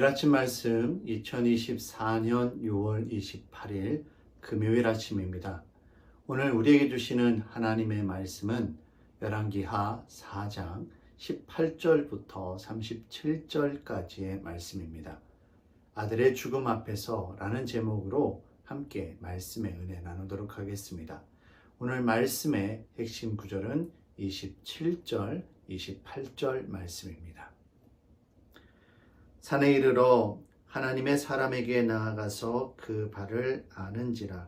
매일 아침 말씀 2024년 6월 28일 금요일 아침입니다. 오늘 우리에게 주시는 하나님의 말씀은 열왕기하 4장 18절부터 37절까지의 말씀입니다. 아들의 죽음 앞에서 라는 제목으로 함께 말씀의 은혜 나누도록 하겠습니다. 오늘 말씀의 핵심 구절은 27절, 28절 말씀입니다. 산에 이르러 하나님의 사람에게 나아가서 그 발을 아는지라.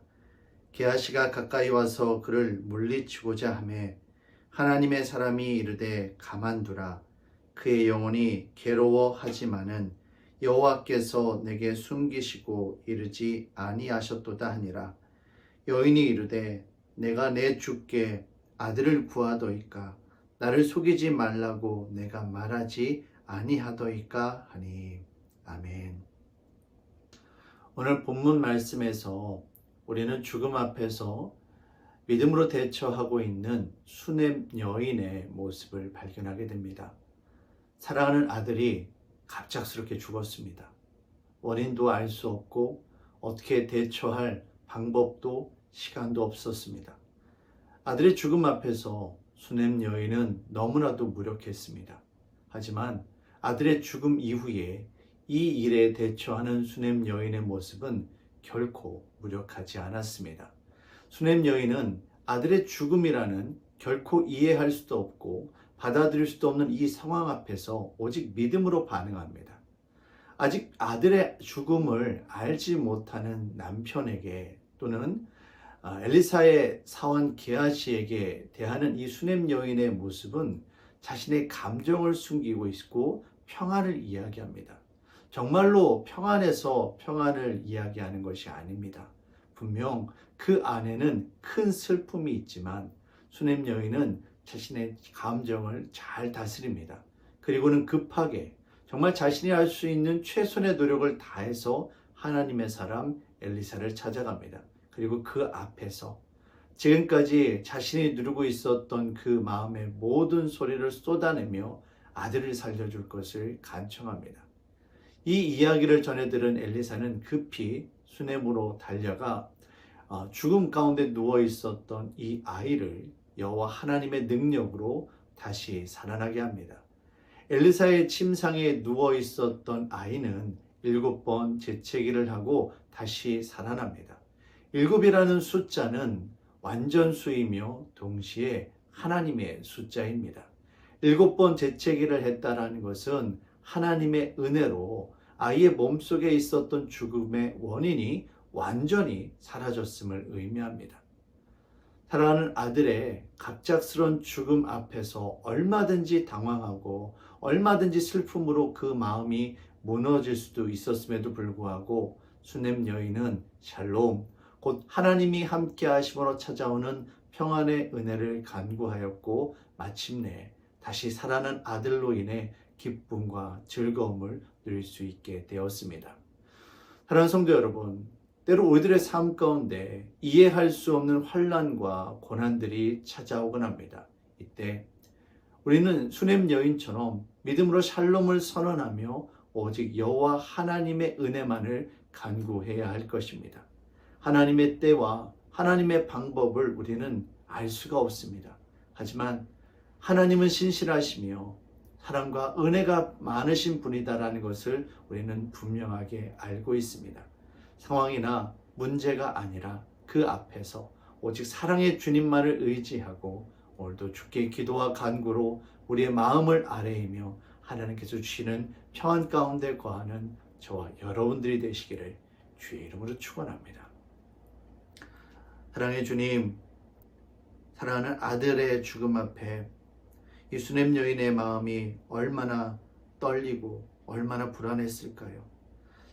게하시가 가까이 와서 그를 물리치고자 하매 하나님의 사람이 이르되 가만두라. 그의 영혼이 괴로워하지만은 여호와께서 내게 숨기시고 이르지 아니하셨도다 하니라. 여인이 이르되 내가 내 주께 아들을 구하도이까. 나를 속이지 말라고 내가 말하지 아니하더이까 하니. 아멘. 오늘 본문 말씀에서 우리는 죽음 앞에서 믿음으로 대처하고 있는 수넴 여인의 모습을 발견하게 됩니다. 사랑하는 아들이 갑작스럽게 죽었습니다. 원인도 알 수 없고 어떻게 대처할 방법도 시간도 없었습니다. 아들의 죽음 앞에서 수넴 여인은 너무나도 무력했습니다. 하지만 아들의 죽음 이후에 이 일에 대처하는 수넴 여인의 모습은 결코 무력하지 않았습니다. 수넴 여인은 아들의 죽음이라는 결코 이해할 수도 없고 받아들일 수도 없는 이 상황 앞에서 오직 믿음으로 반응합니다. 아직 아들의 죽음을 알지 못하는 남편에게 또는 엘리사의 사원 게하시에게 대하는 이 수넴 여인의 모습은 자신의 감정을 숨기고 있고 평안을 이야기합니다. 정말로 평안에서 평안을 이야기하는 것이 아닙니다. 분명 그 안에는 큰 슬픔이 있지만 수넴 여인은 자신의 감정을 잘 다스립니다. 그리고는 급하게 정말 자신이 할 수 있는 최선의 노력을 다해서 하나님의 사람 엘리사를 찾아갑니다. 그리고 그 앞에서 지금까지 자신이 누르고 있었던 그 마음의 모든 소리를 쏟아내며 아들을 살려줄 것을 간청합니다. 이 이야기를 전해 들은 엘리사는 급히 수넴으로 달려가 죽음 가운데 누워 있었던 이 아이를 여호와 하나님의 능력으로 다시 살아나게 합니다. 엘리사의 침상에 누워 있었던 아이는 7번 재채기를 하고 다시 살아납니다. 7이라는 숫자는 완전수이며 동시에 하나님의 숫자입니다. 7번 재채기를 했다라는 것은 하나님의 은혜로 아이의 몸속에 있었던 죽음의 원인이 완전히 사라졌음을 의미합니다. 사랑하는 아들의 갑작스러운 죽음 앞에서 얼마든지 당황하고 얼마든지 슬픔으로 그 마음이 무너질 수도 있었음에도 불구하고 수넴 여인은 샬롬, 곧 하나님이 함께 하심으로 찾아오는 평안의 은혜를 간구하였고 마침내 다시 살아난 아들로 인해 기쁨과 즐거움을 누릴 수 있게 되었습니다. 사랑하는 성도 여러분, 때로 우리들의 삶 가운데 이해할 수 없는 환난과 고난들이 찾아오곤 합니다. 이때 우리는 수넴 여인처럼 믿음으로 샬롬을 선언하며 오직 여호와 하나님의 은혜만을 간구해야 할 것입니다. 하나님의 때와 하나님의 방법을 우리는 알 수가 없습니다. 하지만 하나님은 신실하시며 사랑과 은혜가 많으신 분이다라는 것을 우리는 분명하게 알고 있습니다. 상황이나 문제가 아니라 그 앞에서 오직 사랑의 주님만을 의지하고 오늘도 주께 기도와 간구로 우리의 마음을 아뢰이며 하나님께서 주시는 평안 가운데 거하는 저와 여러분들이 되시기를 주의 이름으로 축원합니다. 사랑의 주님, 사랑하는 아들의 죽음 앞에 이 수넴 여인의 마음이 얼마나 떨리고 얼마나 불안했을까요?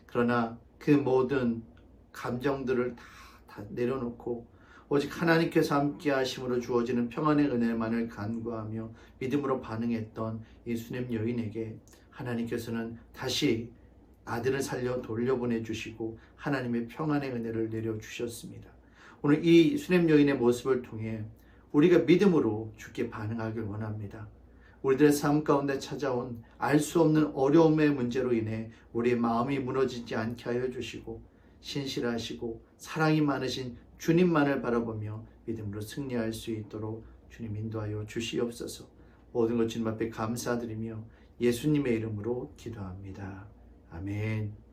그러나 그 모든 감정들을 다 내려놓고 오직 하나님께서 함께 하심으로 주어지는 평안의 은혜만을 간구하며 믿음으로 반응했던 이 수넴 여인에게 하나님께서는 다시 아들을 살려 돌려보내 주시고 하나님의 평안의 은혜를 내려주셨습니다. 오늘 이 수넴 여인의 모습을 통해 우리가 믿음으로 주께 반응하길 원합니다. 우리들의 삶 가운데 찾아온 알 수 없는 어려움의 문제로 인해 우리의 마음이 무너지지 않게 하여 주시고 신실하시고 사랑이 많으신 주님만을 바라보며 믿음으로 승리할 수 있도록 주님 인도하여 주시옵소서. 모든 것 주님 앞에 감사드리며 예수님의 이름으로 기도합니다. 아멘.